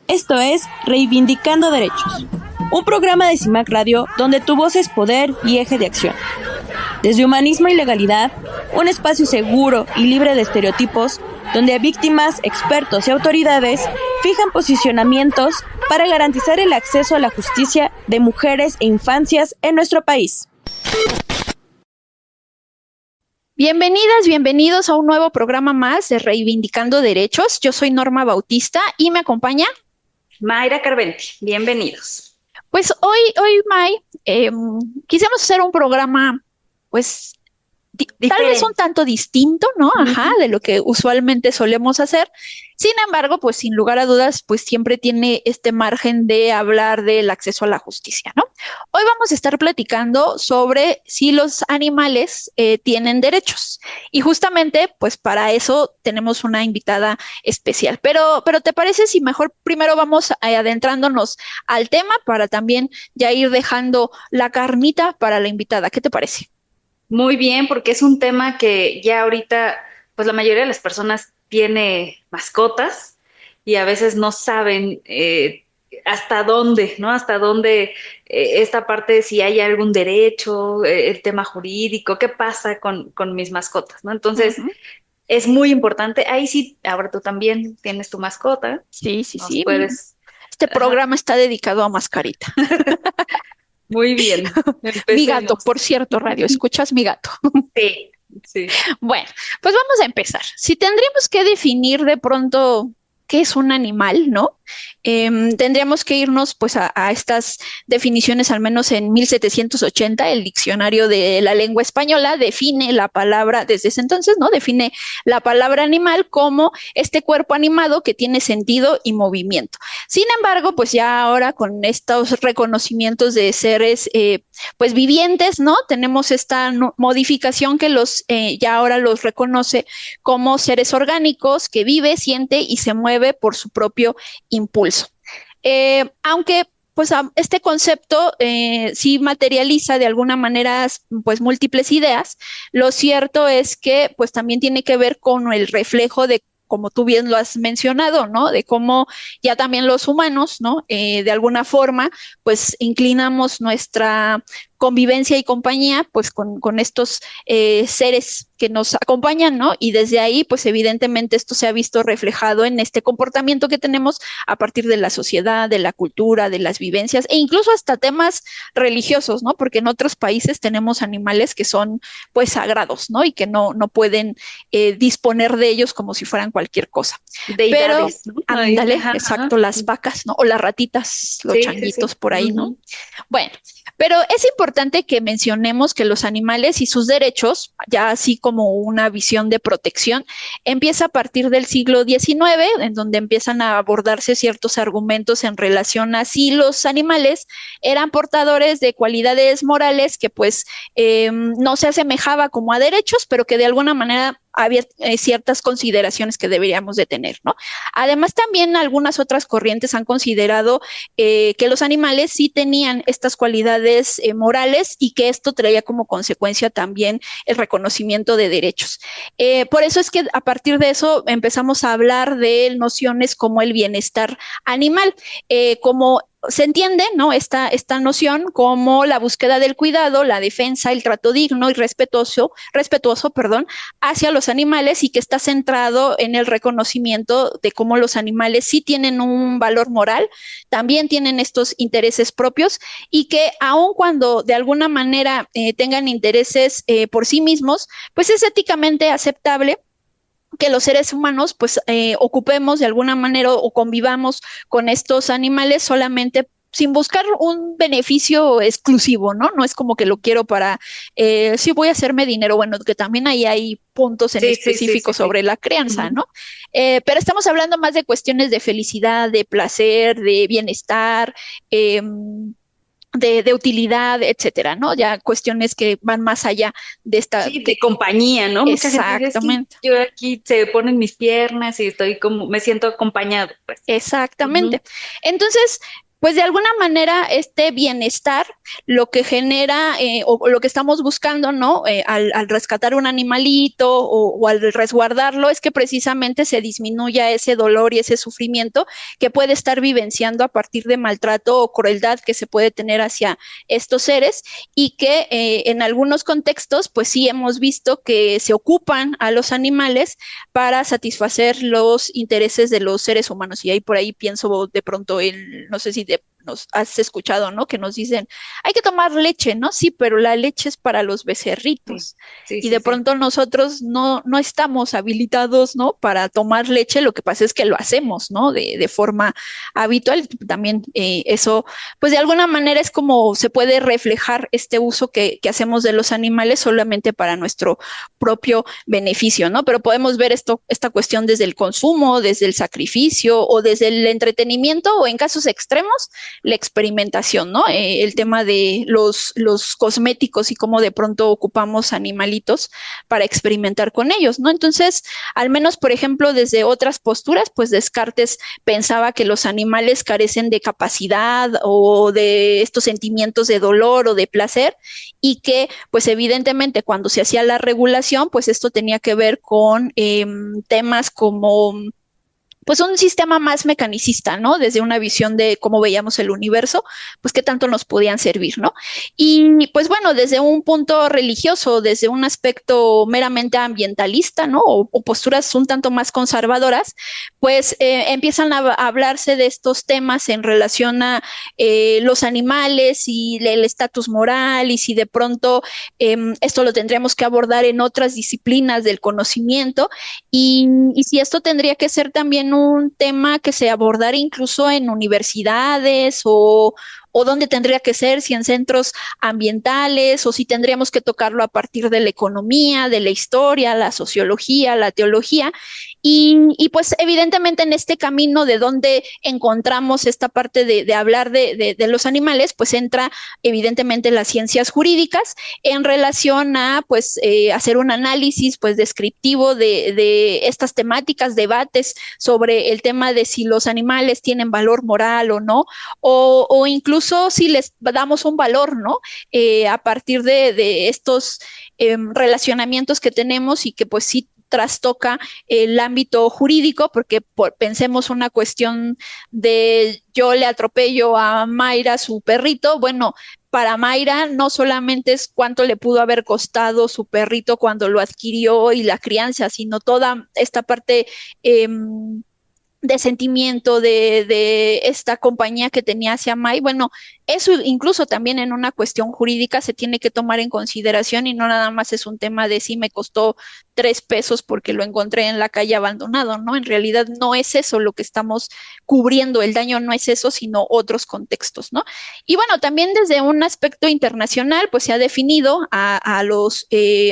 Esto es Reivindicando Derechos, un programa de CIMAC Radio donde tu voz es poder y eje de acción. Desde humanismo y legalidad, un espacio seguro y libre de estereotipos, donde víctimas, expertos y autoridades fijan posicionamientos para garantizar el acceso a la justicia de mujeres e infancias en nuestro país. Bienvenidas, bienvenidos a un nuevo programa más de Reivindicando Derechos. Yo soy Norma Bautista y me acompaña Mayra Carventi. Bienvenidos. Pues hoy May, quisimos hacer un programa, pues, tal vez un tanto distinto, ¿no? Ajá, de lo que usualmente solemos hacer. Sin embargo, pues sin lugar a dudas, pues siempre tiene este margen de hablar del acceso a la justicia, ¿no? Hoy vamos a estar platicando sobre si los animales tienen derechos. Y justamente, pues para eso tenemos una invitada especial. Pero ¿te parece si mejor primero vamos adentrándonos al tema para también ya ir dejando la carnita para la invitada? ¿Qué te parece? Muy bien, porque es un tema que ya ahorita, pues la mayoría de las personas tiene mascotas y a veces no saben hasta dónde, ¿no? Hasta dónde esta parte de si hay algún derecho, el tema jurídico, qué pasa con mis mascotas, ¿no? Entonces, es muy importante. Ahí sí, ahora tú también tienes tu mascota. Sí. Puedes... Este programa está dedicado a Mascarita. Muy bien. Mi gato, por cierto, radio, ¿escuchas mi gato? Sí. Bueno, pues vamos a empezar. Si tendríamos que definir de pronto qué es un animal, ¿no? Tendríamos que irnos pues a estas definiciones, al menos en 1780, el diccionario de la lengua española define la palabra, desde ese entonces, ¿no? Define la palabra animal como este cuerpo animado que tiene sentido y movimiento. Sin embargo, pues ya ahora con estos reconocimientos de seres pues vivientes, ¿no? Tenemos esta modificación que ya ahora los reconoce como seres orgánicos que vive, siente y se mueve por su propio impulso. Aunque pues este concepto sí materializa de alguna manera pues múltiples ideas, lo cierto es que pues también tiene que ver con el reflejo de, como tú bien lo has mencionado, ¿no? De cómo ya también los humanos, ¿no? De alguna forma, pues inclinamos nuestra convivencia y compañía, pues con estos seres que nos acompañan, ¿no? Y desde ahí, pues evidentemente esto se ha visto reflejado en este comportamiento que tenemos a partir de la sociedad, de la cultura, de las vivencias e incluso hasta temas religiosos, ¿no? Porque en otros países tenemos animales que son, pues, sagrados, ¿no? Y que no pueden disponer de ellos como si fueran cualquier cosa. Deidades, pero, ¿no? Ándale, exacto, las vacas, ¿no? O las ratitas, los changuitos por ahí, ¿no? Bueno, pero es importante que mencionemos que los animales y sus derechos, ya así como una visión de protección, empieza a partir del siglo XIX, en donde empiezan a abordarse ciertos argumentos en relación a si los animales eran portadores de cualidades morales que pues no se asemejaba como a derechos, pero que de alguna manera había ciertas consideraciones que deberíamos de tener, ¿no? Además, también algunas otras corrientes han considerado que los animales sí tenían estas cualidades morales y que esto traía como consecuencia también el reconocimiento de derechos. Por eso es que a partir de eso empezamos a hablar de nociones como el bienestar animal, como se entiende, ¿no? Esta noción como la búsqueda del cuidado, la defensa, el trato digno y respetuoso, hacia los animales y que está centrado en el reconocimiento de cómo los animales sí tienen un valor moral, también tienen estos intereses propios y que aun cuando de alguna manera tengan intereses por sí mismos, pues es éticamente aceptable que los seres humanos pues ocupemos de alguna manera o convivamos con estos animales solamente sin buscar un beneficio exclusivo, ¿no? No es como que lo quiero para, sí voy a hacerme dinero, bueno, que también ahí hay puntos en específico sobre la crianza, ¿no? Pero estamos hablando más de cuestiones de felicidad, de placer, de bienestar, de utilidad, etcétera, ¿no? Ya cuestiones que van más allá de esta... Sí, de compañía, ¿no? Exactamente. Mucha gente dice, yo aquí se ponen mis piernas y estoy como, me siento acompañado, pues. Exactamente. Entonces, pues de alguna manera este bienestar lo que genera o lo que estamos buscando, ¿no? Al rescatar un animalito o al resguardarlo es que precisamente se disminuya ese dolor y ese sufrimiento que puede estar vivenciando a partir de maltrato o crueldad que se puede tener hacia estos seres y que en algunos contextos pues sí hemos visto que se ocupan a los animales para satisfacer los intereses de los seres humanos y ahí por ahí pienso de pronto en, no sé si nos has escuchado, ¿no? Que nos dicen, hay que tomar leche, ¿no? Sí, pero la leche es para los becerritos. Sí, Y de pronto nosotros no estamos habilitados, ¿no? Para tomar leche, lo que pasa es que lo hacemos, ¿no? De forma habitual. También eso, pues de alguna manera es como se puede reflejar este uso que hacemos de los animales solamente para nuestro propio beneficio, ¿no? Pero podemos ver esta cuestión desde el consumo, desde el sacrificio o desde el entretenimiento o en casos extremos, la experimentación, ¿no? El tema de los cosméticos y cómo de pronto ocupamos animalitos para experimentar con ellos, ¿no? Entonces, al menos, por ejemplo, desde otras posturas, pues Descartes pensaba que los animales carecen de capacidad o de estos sentimientos de dolor o de placer y que, pues evidentemente, cuando se hacía la regulación, pues esto tenía que ver con temas como pues un sistema más mecanicista, ¿no? Desde una visión de cómo veíamos el universo, pues qué tanto nos podían servir, ¿no? Y pues bueno, desde un punto religioso, desde un aspecto meramente ambientalista, ¿no? O posturas un tanto más conservadoras, pues empiezan a hablarse de estos temas en relación a los animales y el estatus moral y si de pronto esto lo tendríamos que abordar en otras disciplinas del conocimiento y si esto tendría que ser también un tema que se abordara incluso en universidades o dónde tendría que ser, si en centros ambientales o si tendríamos que tocarlo a partir de la economía, de la historia, la sociología, la teología. Y pues evidentemente en este camino de donde encontramos esta parte de hablar de los animales, pues entra evidentemente las ciencias jurídicas en relación a pues hacer un análisis pues descriptivo de estas temáticas, debates sobre el tema de si los animales tienen valor moral o no, o incluso si les damos un valor, ¿no? A partir de estos relacionamientos que tenemos y que pues sí trastoca el ámbito jurídico, porque pensemos una cuestión de yo le atropello a Mayra su perrito, bueno, para Mayra no solamente es cuánto le pudo haber costado su perrito cuando lo adquirió y la crianza, sino toda esta parte de sentimiento de esta compañía que tenía hacia May. Bueno, eso incluso también en una cuestión jurídica se tiene que tomar en consideración y no nada más es un tema de si me costó 3 pesos porque lo encontré en la calle abandonado, ¿no? En realidad no es eso lo que estamos cubriendo, el daño no es eso, sino otros contextos, ¿no? Y bueno, también desde un aspecto internacional, pues se ha definido a los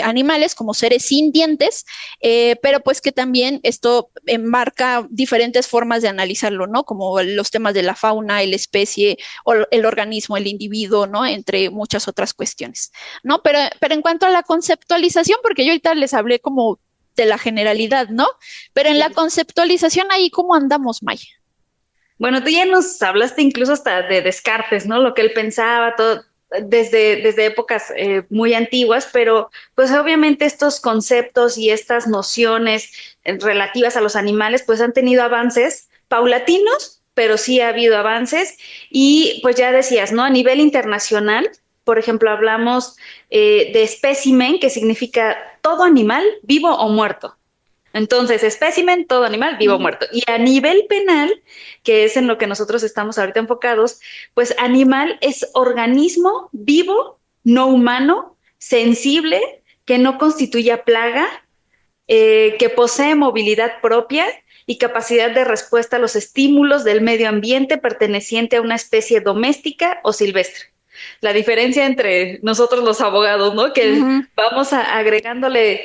animales como seres sintientes, pero pues que también esto enmarca diferentes formas de analizarlo, ¿no? Como los temas de la fauna, la especie, o el organismo, el individuo, ¿no? Entre muchas otras cuestiones, ¿no? Pero en cuanto a la conceptualización, porque yo ahorita les hablé como de la generalidad, ¿no? Pero en la conceptualización ahí, ¿cómo andamos, Maya? Bueno, tú ya nos hablaste incluso hasta de Descartes, ¿no? Lo que él pensaba, todo, desde épocas muy antiguas, pero pues obviamente estos conceptos y estas nociones relativas a los animales pues han tenido avances paulatinos, pero sí ha habido avances y pues ya decías, ¿no? A nivel internacional, por ejemplo, hablamos de espécimen, que significa todo animal vivo o muerto. Entonces, espécimen, todo animal vivo o muerto. Y a nivel penal, que es en lo que nosotros estamos ahorita enfocados, pues animal es organismo vivo, no humano, sensible, que no constituya plaga, que posee movilidad propia y capacidad de respuesta a los estímulos del medio ambiente perteneciente a una especie doméstica o silvestre. La diferencia entre nosotros los abogados, ¿no? Que vamos agregándole,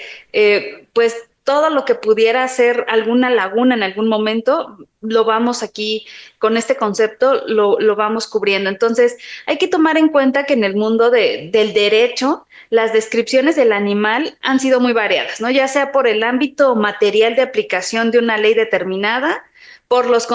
pues, todo lo que pudiera ser alguna laguna en algún momento, lo vamos aquí, con este concepto, lo vamos cubriendo. Entonces, hay que tomar en cuenta que en el mundo del derecho, las descripciones del animal han sido muy variadas, ¿no? Ya sea por el ámbito material de aplicación de una ley determinada, por los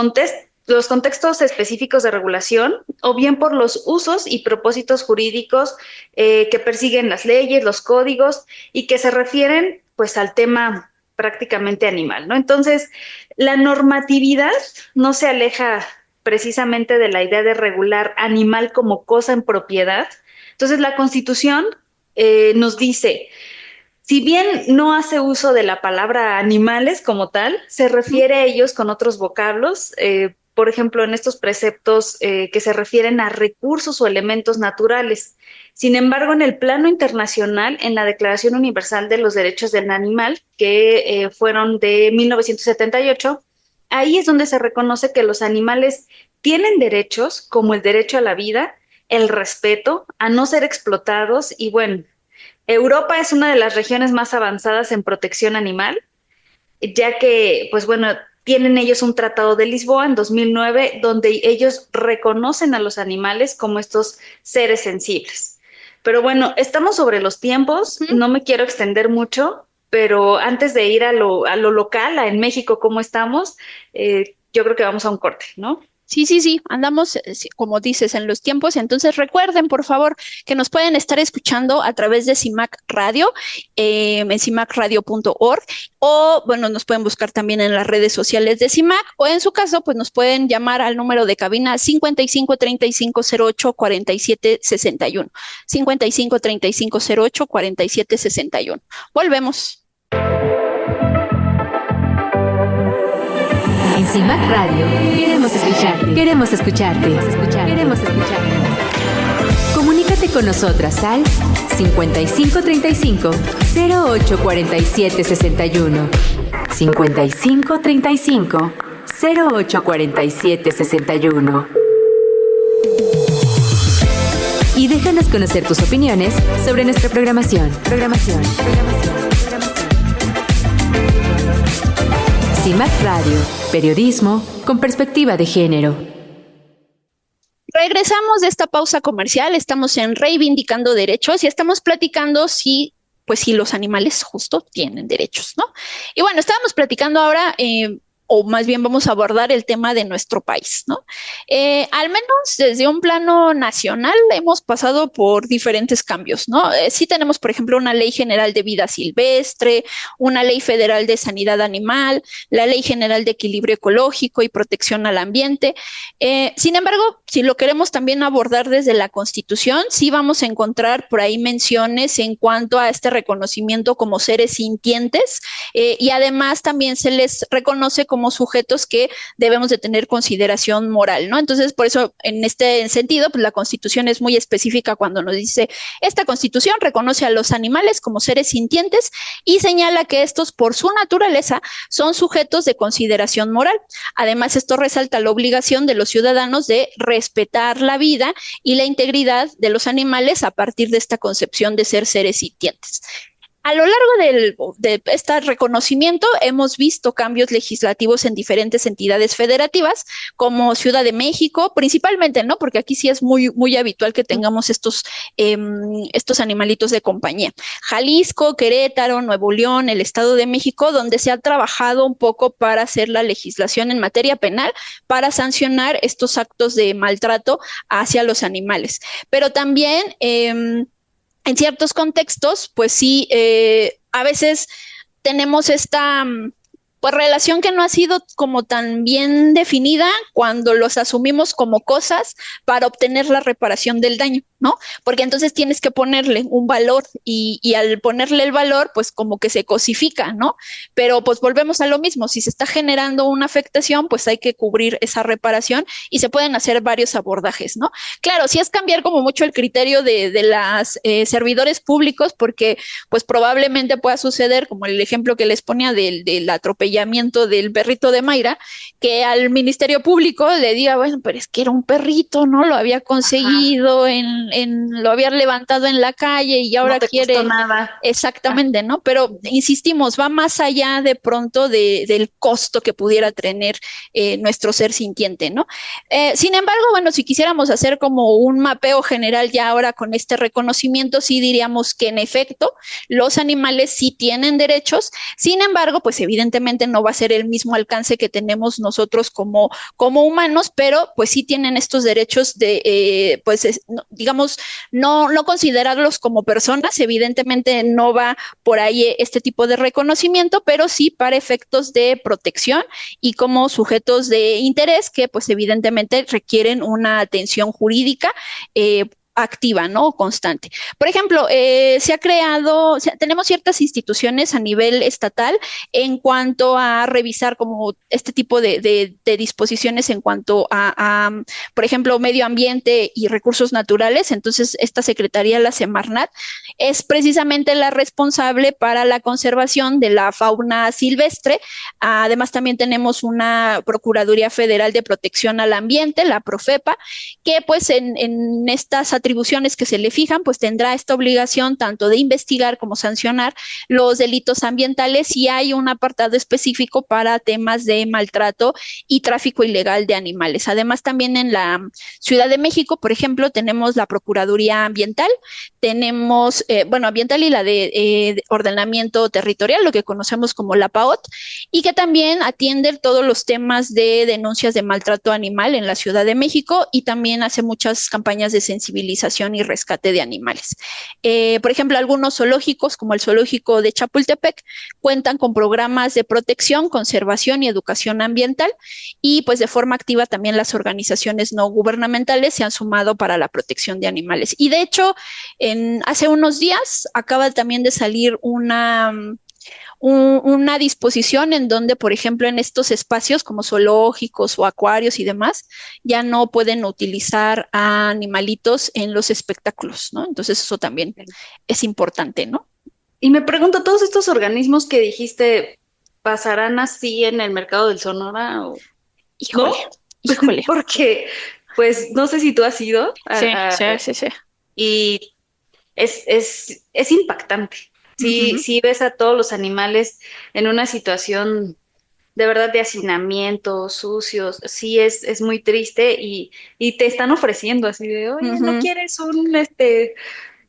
los contextos específicos de regulación o bien por los usos y propósitos jurídicos que persiguen las leyes, los códigos y que se refieren pues al tema prácticamente animal, ¿no? Entonces, la normatividad no se aleja precisamente de la idea de regular animal como cosa en propiedad. Entonces, la Constitución nos dice, si bien no hace uso de la palabra animales como tal, se refiere a ellos con otros vocablos, por ejemplo, en estos preceptos que se refieren a recursos o elementos naturales. Sin embargo, en el plano internacional, en la Declaración Universal de los Derechos del Animal, que fueron de 1978, ahí es donde se reconoce que los animales tienen derechos, como el derecho a la vida, el respeto, a no ser explotados y bueno, Europa es una de las regiones más avanzadas en protección animal, ya que, pues bueno, tienen ellos un tratado de Lisboa en 2009 donde ellos reconocen a los animales como estos seres sensibles. Pero bueno, estamos sobre los tiempos, no me quiero extender mucho, pero antes de ir a lo local, en México, ¿cómo estamos? Yo creo que vamos a un corte, ¿no? Sí, andamos, como dices, en los tiempos. Entonces recuerden, por favor, que nos pueden estar escuchando a través de CIMAC Radio, en cimacradio.org, o bueno, nos pueden buscar también en las redes sociales de CIMAC, o en su caso, pues nos pueden llamar al número de cabina 55 35 08 47 61. 55 35 08 47 61. Volvemos. En CIMAC Radio queremos escucharte. Queremos escucharte. Queremos escucharte. Comunícate con nosotras al 5535 08 47 61. 5535 08 47 61. Y déjanos conocer tus opiniones sobre nuestra programación. CIMAC Radio, periodismo con perspectiva de género. Regresamos de esta pausa comercial, estamos en Reivindicando Derechos y estamos platicando si los animales justo tienen derechos, ¿no? Y bueno, estábamos platicando ahora, o más bien vamos a abordar el tema de nuestro país, ¿no? Al menos desde un plano nacional hemos pasado por diferentes cambios, ¿no? Sí tenemos, por ejemplo, una ley general de vida silvestre, una ley federal de sanidad animal, la ley general de equilibrio ecológico y protección al ambiente. Sin embargo, si lo queremos también abordar desde la Constitución, sí vamos a encontrar por ahí menciones en cuanto a este reconocimiento como seres sintientes y además también se les reconoce como sujetos que debemos de tener consideración moral, ¿no? Entonces, por eso, en este sentido, pues la Constitución es muy específica cuando nos dice, esta Constitución reconoce a los animales como seres sintientes y señala que estos, por su naturaleza, son sujetos de consideración moral. Además, esto resalta la obligación de los ciudadanos de respetar la vida y la integridad de los animales a partir de esta concepción de ser seres sintientes. A lo largo de este reconocimiento hemos visto cambios legislativos en diferentes entidades federativas, como Ciudad de México, principalmente, ¿no? Porque aquí sí es muy, muy habitual que tengamos estos animalitos de compañía. Jalisco, Querétaro, Nuevo León, el Estado de México, donde se ha trabajado un poco para hacer la legislación en materia penal para sancionar estos actos de maltrato hacia los animales. Pero también en ciertos contextos, pues sí, a veces tenemos esta pues relación que no ha sido como tan bien definida cuando los asumimos como cosas para obtener la reparación del daño, ¿no? Porque entonces tienes que ponerle un valor y al ponerle el valor, pues como que se cosifica, ¿no? Pero pues volvemos a lo mismo, si se está generando una afectación, pues hay que cubrir esa reparación y se pueden hacer varios abordajes, ¿no? Claro, sí es cambiar como mucho el criterio de las servidores públicos, porque pues probablemente pueda suceder, como el ejemplo que les ponía del atropellamiento del perrito de Mayra, que al Ministerio Público le diga, bueno, pero es que era un perrito, ¿no? Lo había conseguido, lo había levantado en la calle y ahora no quiere... Nada. Exactamente, ¿no? Pero insistimos, va más allá de pronto del costo que pudiera tener nuestro ser sintiente, ¿no? Sin embargo, bueno, si quisiéramos hacer como un mapeo general ya ahora con este reconocimiento, sí diríamos que en efecto los animales sí tienen derechos, sin embargo, pues evidentemente evidentemente no va a ser el mismo alcance que tenemos nosotros como humanos, pero pues sí tienen estos derechos de, digamos, no considerarlos como personas, evidentemente no va por ahí este tipo de reconocimiento, pero sí para efectos de protección y como sujetos de interés que pues evidentemente requieren una atención jurídica activa, ¿no? Constante. Por ejemplo, tenemos ciertas instituciones a nivel estatal en cuanto a revisar como este tipo de disposiciones en cuanto por ejemplo, medio ambiente y recursos naturales. Entonces, esta secretaría, la Semarnat, es precisamente la responsable para la conservación de la fauna silvestre. Además, también tenemos una Procuraduría Federal de Protección al Ambiente, la Profepa, que pues en estas atribuciones que se le fijan, pues tendrá esta obligación tanto de investigar como sancionar los delitos ambientales, y hay un apartado específico para temas de maltrato y tráfico ilegal de animales. Además, también en la Ciudad de México, por ejemplo, tenemos la Procuraduría Ambiental, tenemos, ambiental y la de ordenamiento territorial, lo que conocemos como la PAOT, y que también atiende todos los temas de denuncias de maltrato animal en la Ciudad de México, y también hace muchas campañas de sensibilización y rescate de animales. Por ejemplo, algunos zoológicos, como el zoológico de Chapultepec, cuentan con programas de protección, conservación y educación ambiental, y pues de forma activa también las organizaciones no gubernamentales se han sumado para la protección de animales. Y de hecho, hace unos días acaba también de salir una disposición en donde, por ejemplo, en estos espacios como zoológicos o acuarios y demás, ya no pueden utilizar a animalitos en los espectáculos, ¿no? Entonces eso también es importante, ¿no? Y me pregunto, ¿todos estos organismos que dijiste pasarán así en el mercado del Sonora? Híjole, ¿no? Híjole. Porque, pues, no sé si tú has ido. Sí. Y es impactante. Sí, ves a todos los animales en una situación de verdad de hacinamiento, sucios, sí es muy triste y te están ofreciendo así de, oye, ¿no quieres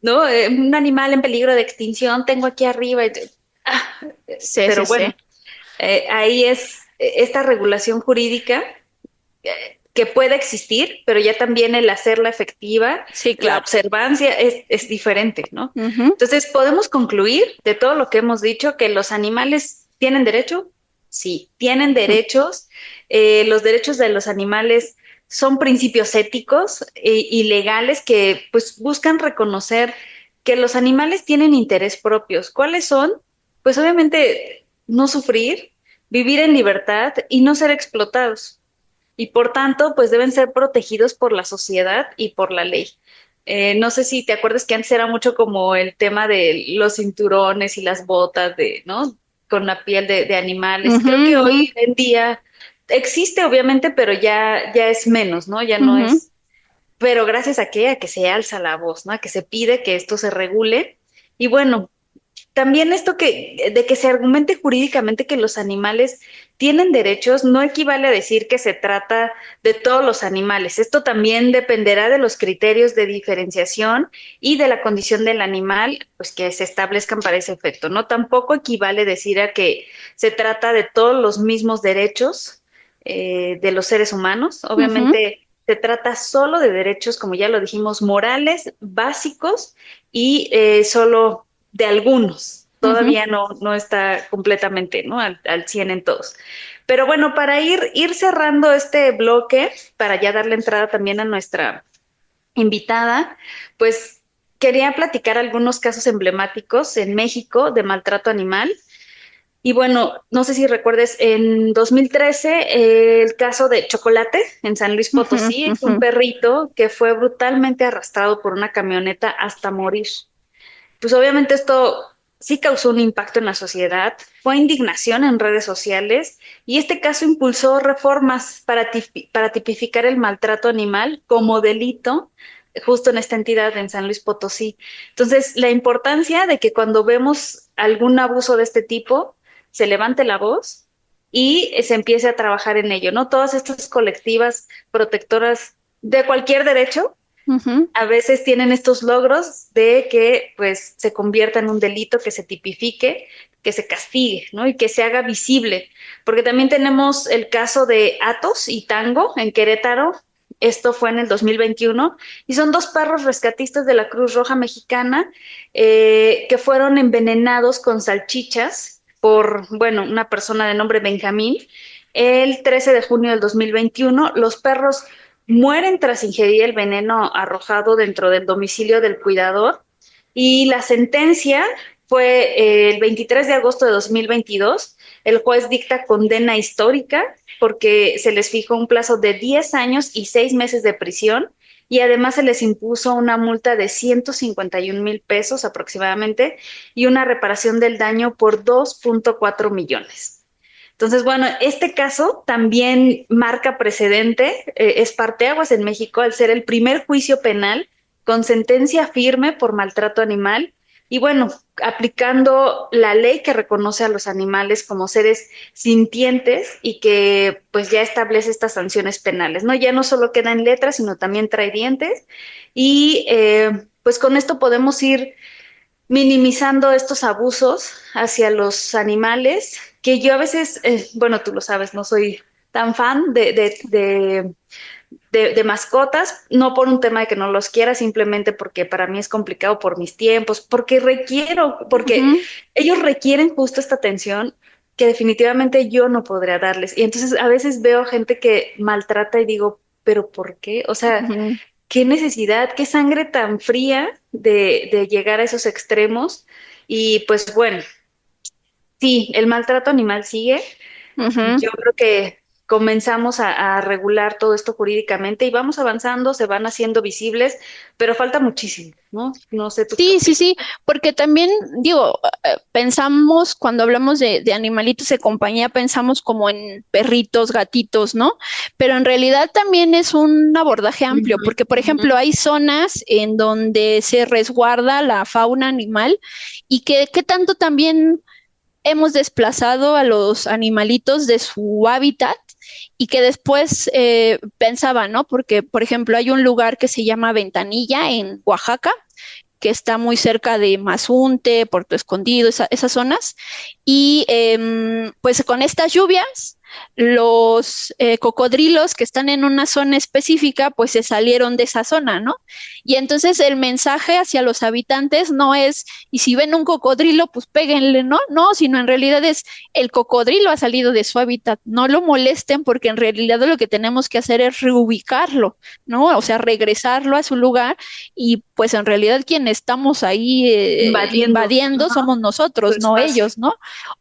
no, un animal en peligro de extinción? Tengo aquí arriba. Pero bueno, ahí es esta regulación jurídica que puede existir, pero ya también el hacerla efectiva, sí, claro, la observancia es diferente, ¿no? Entonces, podemos concluir de todo lo que hemos dicho que los animales tienen derecho. Sí, tienen derechos. Los derechos de los animales son principios éticos y legales que pues buscan reconocer que los animales tienen interés propios. ¿Cuáles son? Pues obviamente no sufrir, vivir en libertad y no ser explotados. Y por tanto, pues deben ser protegidos por la sociedad y por la ley. No sé si te acuerdas que antes era mucho como el tema de los cinturones y las botas ¿no? Con la piel de animales. Creo que hoy en día existe, obviamente, pero ya es menos, ¿no? Ya no es. Pero gracias a qué? A que se alza la voz, ¿no? A que se pide que esto se regule. Y bueno, también esto de que se argumente jurídicamente que los animales tienen derechos no equivale a decir que se trata de todos los animales. Esto también dependerá de los criterios de diferenciación y de la condición del animal, pues que se establezcan para ese efecto, ¿no? Tampoco equivale decir a que se trata de todos los mismos derechos de los seres humanos. Obviamente se trata solo de derechos, como ya lo dijimos, morales, básicos y solo de algunos. Todavía no está completamente, ¿no? Al 100 en todos. Pero bueno, para ir cerrando este bloque, para ya darle entrada también a nuestra invitada, pues quería platicar algunos casos emblemáticos en México de maltrato animal. Y bueno, no sé si recuerdes, en 2013 el caso de Chocolate en San Luis Potosí, un perrito que fue brutalmente arrastrado por una camioneta hasta morir. Pues obviamente esto sí causó un impacto en la sociedad, fue indignación en redes sociales y este caso impulsó reformas para tipificar el maltrato animal como delito justo en esta entidad en San Luis Potosí. Entonces, la importancia de que cuando vemos algún abuso de este tipo, se levante la voz y se empiece a trabajar en ello, ¿no? Todas estas colectivas protectoras de cualquier derecho a veces tienen estos logros de que pues se convierta en un delito, que se tipifique, que se castigue, ¿no? Y que se haga visible, porque también tenemos el caso de Athos y Tango en Querétaro. Esto fue en el 2021 y son 2 perros rescatistas de la Cruz Roja Mexicana que fueron envenenados con salchichas por, bueno, una persona de nombre Benjamín. El 13 de junio del 2021, los perros mueren tras ingerir el veneno arrojado dentro del domicilio del cuidador y la sentencia fue el 23 de agosto de 2022. El juez dicta condena histórica porque se les fijó un plazo de 10 años y 6 meses de prisión y además se les impuso una multa de 151,000 pesos aproximadamente y una reparación del daño por 2.4 millones. Entonces, bueno, este caso también marca precedente, es parteaguas en México al ser el primer juicio penal con sentencia firme por maltrato animal y bueno, aplicando la ley que reconoce a los animales como seres sintientes y que pues ya establece estas sanciones penales, ¿no? Ya no solo queda en letras, sino también trae dientes y pues con esto podemos ir minimizando estos abusos hacia los animales, que yo a veces, bueno, tú lo sabes, no soy tan fan de mascotas, no por un tema de que no los quiera, simplemente porque para mí es complicado por mis tiempos, porque ellos requieren justo esta atención que definitivamente yo no podría darles. Y entonces a veces veo gente que maltrata y digo, ¿pero por qué? O sea, qué necesidad, qué sangre tan fría de llegar a esos extremos. Y pues bueno, sí, el maltrato animal sigue. Yo creo que comenzamos a regular todo esto jurídicamente y vamos avanzando, se van haciendo visibles, pero falta muchísimo, ¿no? No sé tú. Sí, porque también, digo, pensamos, cuando hablamos de animalitos de compañía, pensamos como en perritos, gatitos, ¿no? Pero en realidad también es un abordaje amplio, porque, por ejemplo, hay zonas en donde se resguarda la fauna animal y que tanto también hemos desplazado a los animalitos de su hábitat y que después pensaba, ¿no? Porque, por ejemplo, hay un lugar que se llama Ventanilla en Oaxaca, que está muy cerca de Mazunte, Puerto Escondido, esas zonas, y pues con estas lluvias, los cocodrilos que están en una zona específica, pues se salieron de esa zona, ¿no? Y entonces el mensaje hacia los habitantes no es, y si ven un cocodrilo, pues péguenle, ¿no? No, sino en realidad es, el cocodrilo ha salido de su hábitat, no lo molesten porque en realidad lo que tenemos que hacer es reubicarlo, ¿no? O sea, regresarlo a su lugar y pues en realidad quienes estamos ahí invadiendo somos nosotros, no ellos, ¿no?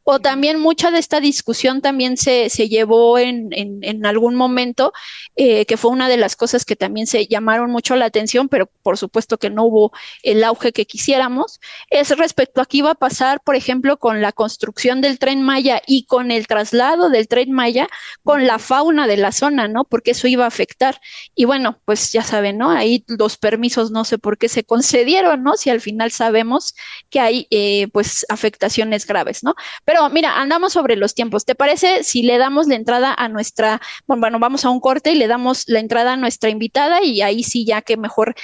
O también mucha de esta discusión también se llevó en algún momento, que fue una de las cosas que también se llamaron mucho la atención, pero por supuesto que no hubo el auge que quisiéramos, es respecto a qué iba a pasar, por ejemplo, con la construcción del Tren Maya y con el traslado del Tren Maya con la fauna de la zona, ¿no? Porque eso iba a afectar. Y bueno, pues ya saben, ¿no? Ahí los permisos no sé por qué se concedieron, ¿no? Si al final sabemos que hay pues afectaciones graves, ¿no? Pero mira, andamos sobre los tiempos. ¿Te parece si le damos la entrada a nuestra, bueno, vamos a un corte y le damos la entrada a nuestra invitada y ahí sí ya que mejor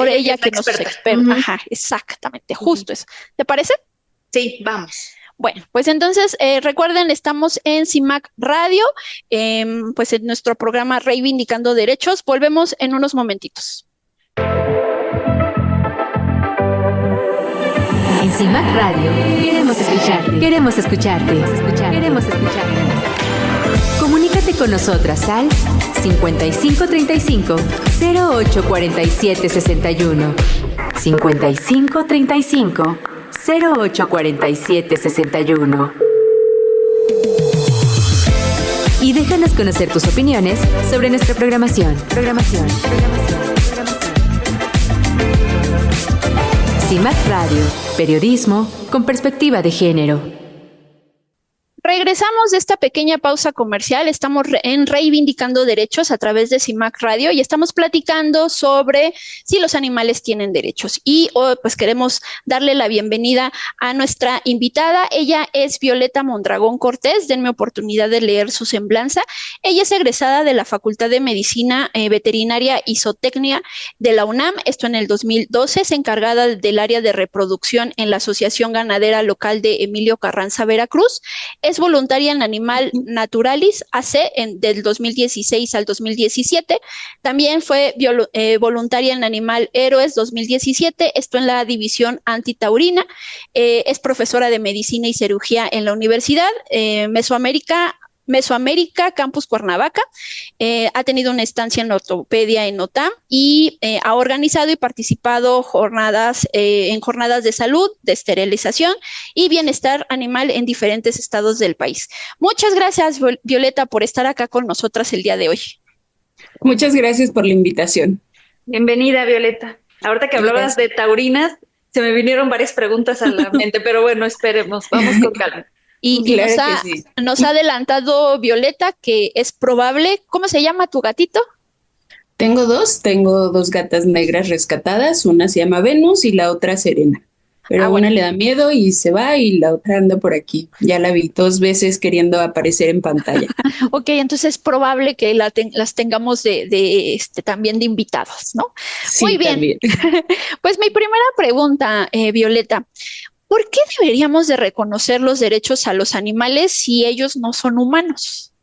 ella que nos experta. Ajá, exactamente, justo eso. ¿Te parece? Sí, vamos. Bueno, pues entonces recuerden, estamos en CIMAC Radio, pues en nuestro programa Reivindicando Derechos. Volvemos en unos momentitos. En CIMAC Radio queremos escucharte. Queremos escucharte. Queremos escucharte. Comunícate con nosotras al 5535 0847 61. 5535 0847 61. Y déjanos conocer tus opiniones sobre nuestra programación. CIMAC Radio, periodismo con perspectiva de género. Regresamos de esta pequeña pausa comercial, estamos en Reivindicando Derechos a través de CIMAC Radio y estamos platicando sobre si los animales tienen derechos y pues queremos darle la bienvenida a nuestra invitada. Ella es Violeta Mondragón Cortés, denme oportunidad de leer su semblanza. Ella es egresada de la Facultad de Medicina Veterinaria y Zootecnia de la UNAM, esto en el 2012, es encargada del área de reproducción en la Asociación Ganadera Local de Emilio Carranza, Veracruz. Es voluntaria en Animal Naturalis AC del 2016 al 2017. También fue voluntaria en Animal Héroes 2017, esto en la división antitaurina. Es profesora de medicina y cirugía en la Universidad Mesoamérica, Campus Cuernavaca. Ha tenido una estancia en ortopedia en OTAM y ha organizado y participado en jornadas de salud, de esterilización y bienestar animal en diferentes estados del país. Muchas gracias, Violeta, por estar acá con nosotras el día de hoy. Muchas gracias por la invitación. Bienvenida, Violeta. Ahorita que hablabas de taurinas, se me vinieron varias preguntas a la mente, pero bueno, esperemos, vamos con calma. Y Claro nos ha adelantado Violeta que es probable. ¿Cómo se llama tu gatito? Tengo dos gatas negras rescatadas, una se llama Venus y la otra Serena. Pero bueno. una le da miedo y se va y la otra anda por aquí. Ya la vi 2 veces queriendo aparecer en pantalla. Ok, entonces es probable que las tengamos también de invitados, ¿no? Sí, Muy bien. también. Pues mi primera pregunta, Violeta, ¿por qué deberíamos de reconocer los derechos a los animales si ellos no son humanos?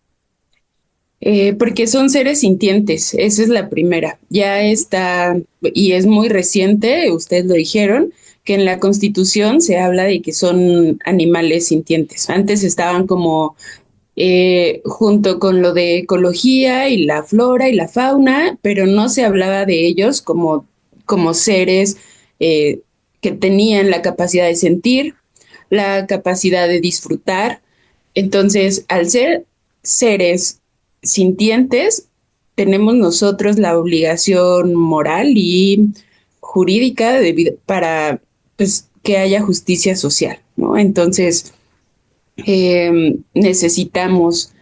Porque son seres sintientes, esa es la primera. Ya está, y es muy reciente, ustedes lo dijeron, que en la Constitución se habla de que son animales sintientes. Antes estaban como junto con lo de ecología y la flora y la fauna, pero no se hablaba de ellos como seres que tenían la capacidad de sentir, la capacidad de disfrutar. Entonces, al ser seres sintientes, tenemos nosotros la obligación moral y jurídica para pues, que haya justicia social, ¿no? Entonces, necesitamos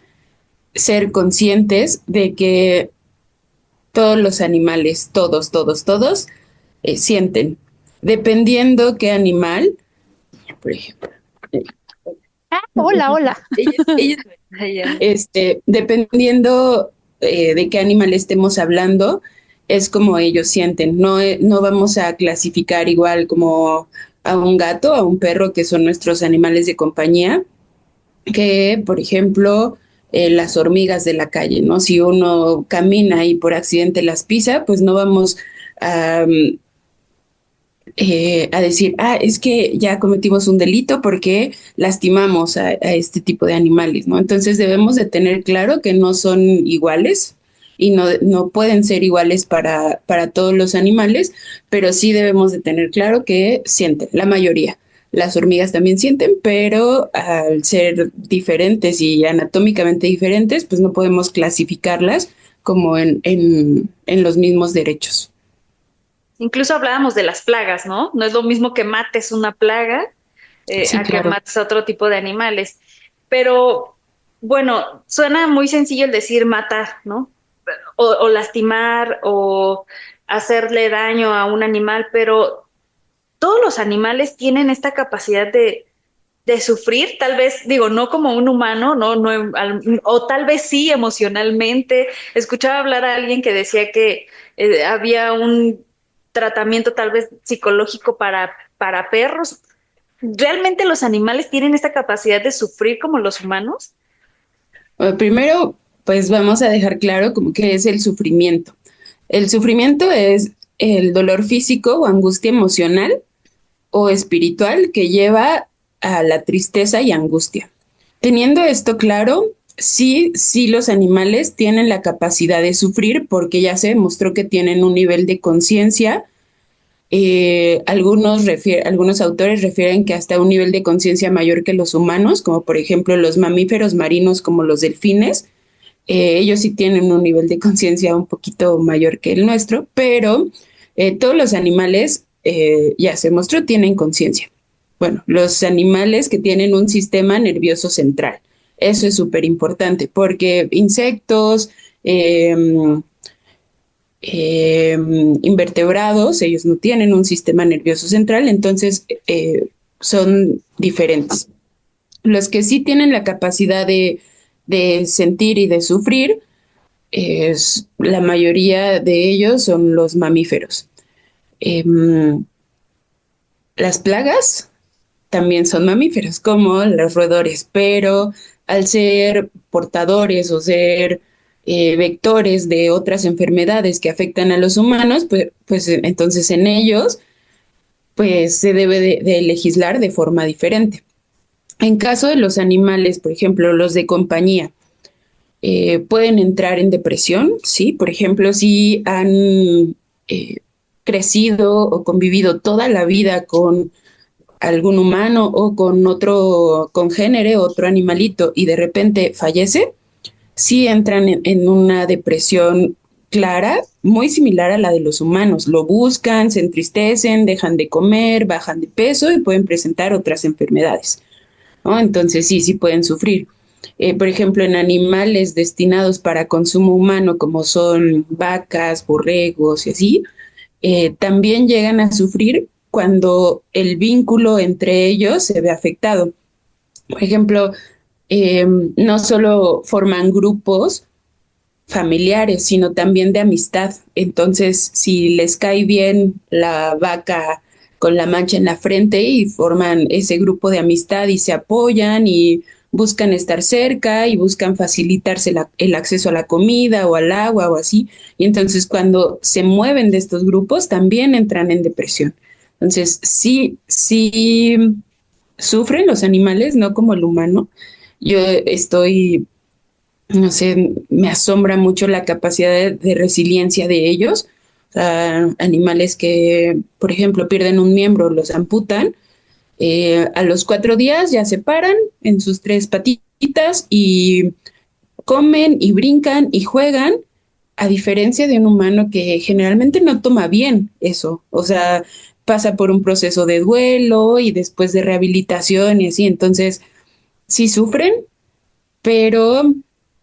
ser conscientes de que todos los animales, todos, sienten. Dependiendo qué animal, por ejemplo. Hola. Dependiendo de qué animal estemos hablando, es como ellos sienten. No vamos a clasificar igual como a un gato, a un perro, que son nuestros animales de compañía, que, por ejemplo, las hormigas de la calle, ¿no? Si uno camina y por accidente las pisa, pues no vamos a decir, es que ya cometimos un delito porque lastimamos a este tipo de animales, ¿no? Entonces debemos de tener claro que no son iguales y no pueden ser iguales para todos los animales, pero sí debemos de tener claro que sienten, la mayoría. Las hormigas también sienten, pero al ser diferentes y anatómicamente diferentes, pues no podemos clasificarlas como en los mismos derechos. Incluso hablábamos de las plagas, ¿no? No es lo mismo que mates una plaga Sí, a claro. que mates a otro tipo de animales. Pero, bueno, suena muy sencillo el decir matar, ¿no? O lastimar o hacerle daño a un animal, pero todos los animales tienen esta capacidad de sufrir, tal vez, digo, no como un humano, o tal vez sí emocionalmente. Escuchaba hablar a alguien que decía que había un tratamiento tal vez psicológico para perros. ¿Realmente los animales tienen esta capacidad de sufrir como los humanos? Primero, pues vamos a dejar claro como que es el sufrimiento. El sufrimiento es el dolor físico o angustia emocional o espiritual que lleva a la tristeza y angustia. Teniendo esto claro, sí los animales tienen la capacidad de sufrir porque ya se demostró que tienen un nivel de conciencia. Algunos autores refieren que hasta un nivel de conciencia mayor que los humanos, como por ejemplo los mamíferos marinos como los delfines. Ellos sí tienen un nivel de conciencia un poquito mayor que el nuestro, pero todos los animales, ya se mostró, tienen conciencia. Bueno, los animales que tienen un sistema nervioso central. Eso es súper importante porque insectos, invertebrados, ellos no tienen un sistema nervioso central, entonces son diferentes. Los que sí tienen la capacidad de de sentir y de sufrir, la mayoría de ellos son los mamíferos. Em, las plagas también son mamíferos, como los roedores, pero al ser portadores o ser vectores de otras enfermedades que afectan a los humanos, pues entonces en ellos pues se debe de legislar de forma diferente. En caso de los animales, por ejemplo, los de compañía, pueden entrar en depresión, ¿sí? Por ejemplo, si han crecido o convivido toda la vida con algún humano o con otro congénere, otro animalito, y de repente fallece, sí entran en una depresión clara, muy similar a la de los humanos. Lo buscan, se entristecen, dejan de comer, bajan de peso y pueden presentar otras enfermedades, ¿no? Entonces sí pueden sufrir. Por ejemplo, en animales destinados para consumo humano, como son vacas, borregos y así, también llegan a sufrir cuando el vínculo entre ellos se ve afectado. Por ejemplo, no solo forman grupos familiares, sino también de amistad. Entonces, si les cae bien la vaca con la mancha en la frente y forman ese grupo de amistad y se apoyan y buscan estar cerca y buscan facilitarse el acceso a la comida o al agua o así. Y entonces cuando se mueven de estos grupos también entran en depresión. Entonces, sí sufren los animales, no como el humano. Yo estoy, no sé, me asombra mucho la capacidad de resiliencia de ellos. O sea, animales que, por ejemplo, pierden un miembro, los amputan, a los 4 días ya se paran en sus 3 patitas y comen y brincan y juegan, a diferencia de un humano que generalmente no toma bien eso. O sea, pasa por un proceso de duelo y después de rehabilitación y así. Entonces, sí sufren, pero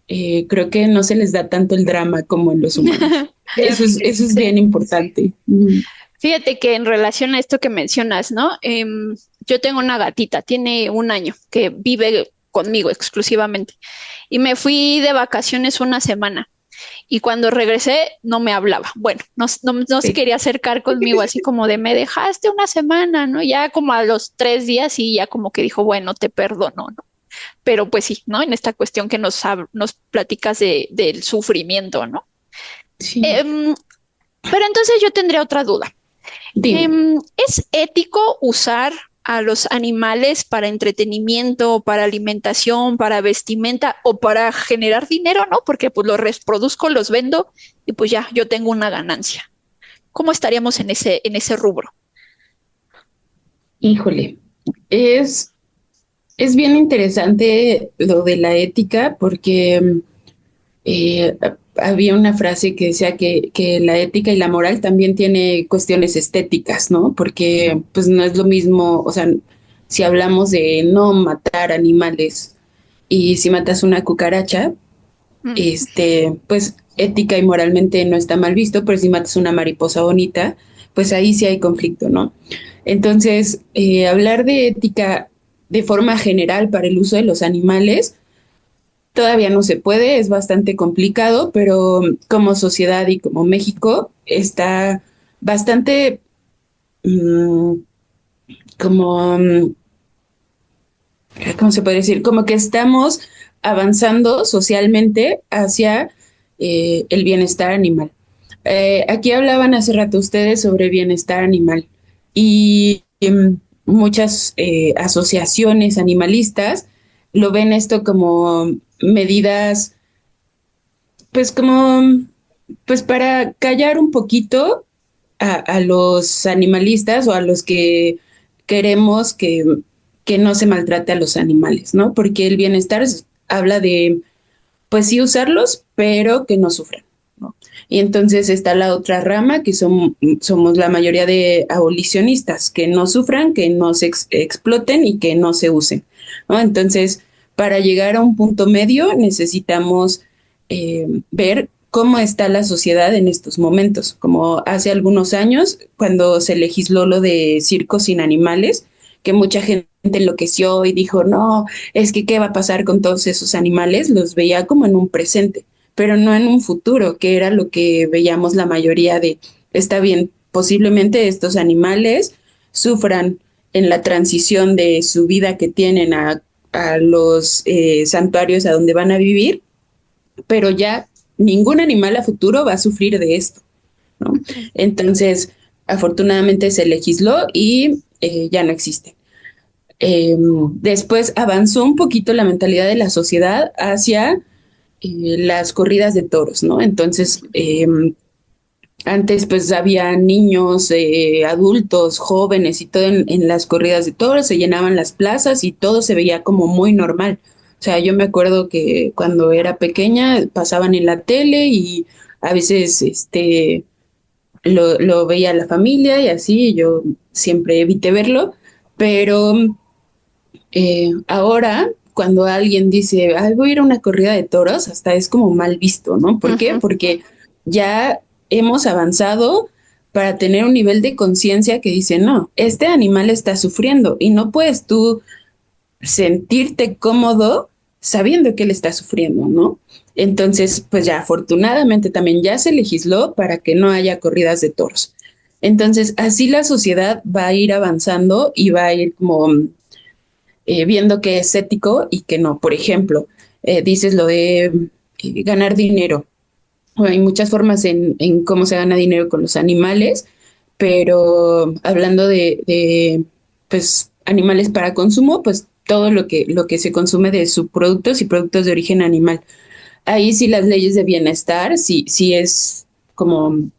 creo que no se les da tanto el drama como en los humanos. Eso es bien importante. Fíjate que en relación a esto que mencionas, ¿no? Yo tengo una gatita, tiene 1 año, que vive conmigo exclusivamente. Y me fui de vacaciones una semana. Y cuando regresé, no me hablaba. Bueno, no se quería acercar conmigo, así como de me dejaste una semana, ¿no? Ya como a los 3 días y ya como que dijo, bueno, te perdono, ¿no? Pero pues sí, ¿no? En esta cuestión que nos platicas del sufrimiento, ¿no? Sí. Pero entonces yo tendría otra duda. Dime. ¿Es ético usar a los animales para entretenimiento, para alimentación, para vestimenta o para generar dinero, ¿no? Porque pues los reproduzco, los vendo y pues ya yo tengo una ganancia. ¿Cómo estaríamos en ese rubro? Híjole, es bien interesante lo de la ética porque eh, había una frase que decía que la ética y la moral también tiene cuestiones estéticas, ¿no? Porque pues no es lo mismo, o sea, si hablamos de no matar animales y si matas una cucaracha, Mm, pues ética y moralmente no está mal visto, pero si matas una mariposa bonita, pues ahí sí hay conflicto, ¿no? Entonces, hablar de ética de forma general para el uso de los animales todavía no se puede, es bastante complicado, pero como sociedad y como México está bastante mm, como, ¿cómo se puede decir? Como que estamos avanzando socialmente hacia el bienestar animal. Aquí hablaban hace rato ustedes sobre bienestar animal y muchas asociaciones animalistas lo ven esto como medidas, pues como, pues para callar un poquito a los animalistas o a los que queremos que no se maltrate a los animales, ¿no? Porque el bienestar habla de, pues sí usarlos, pero que no sufran, ¿no? Y entonces está la otra rama, que somos la mayoría de abolicionistas, que no sufran, que no se exploten y que no se usen, ¿no? Entonces, para llegar a un punto medio necesitamos ver cómo está la sociedad en estos momentos, como hace algunos años, cuando se legisló lo de circos sin animales, que mucha gente enloqueció y dijo, no, es que ¿qué va a pasar con todos esos animales? Los veía como en un presente, pero no en un futuro, que era lo que veíamos la mayoría de, está bien, posiblemente estos animales sufran en la transición de su vida que tienen a los santuarios a donde van a vivir, pero ya ningún animal a futuro va a sufrir de esto, ¿no? Entonces, afortunadamente se legisló y ya no existe. Después avanzó un poquito la mentalidad de la sociedad hacia las corridas de toros, ¿no? Entonces, antes pues había niños, adultos, jóvenes y todo en las corridas de toros, se llenaban las plazas y todo se veía como muy normal. O sea, yo me acuerdo que cuando era pequeña pasaban en la tele y a veces lo veía la familia y así, yo siempre evité verlo, pero ahora cuando alguien dice, ay, voy a ir a una corrida de toros, hasta es como mal visto, ¿no? ¿Por qué? Porque ya hemos avanzado para tener un nivel de conciencia que dice, no, este animal está sufriendo y no puedes tú sentirte cómodo sabiendo que él está sufriendo, ¿no? Entonces, pues ya afortunadamente también ya se legisló para que no haya corridas de toros. Entonces, así la sociedad va a ir avanzando y va a ir como viendo qué es ético y qué no. Por ejemplo, dices lo de ganar dinero. Bueno, hay muchas formas en cómo se gana dinero con los animales, pero hablando pues, animales para consumo, pues todo lo que se consume de subproductos y productos de origen animal. Ahí sí las leyes de bienestar, sí es como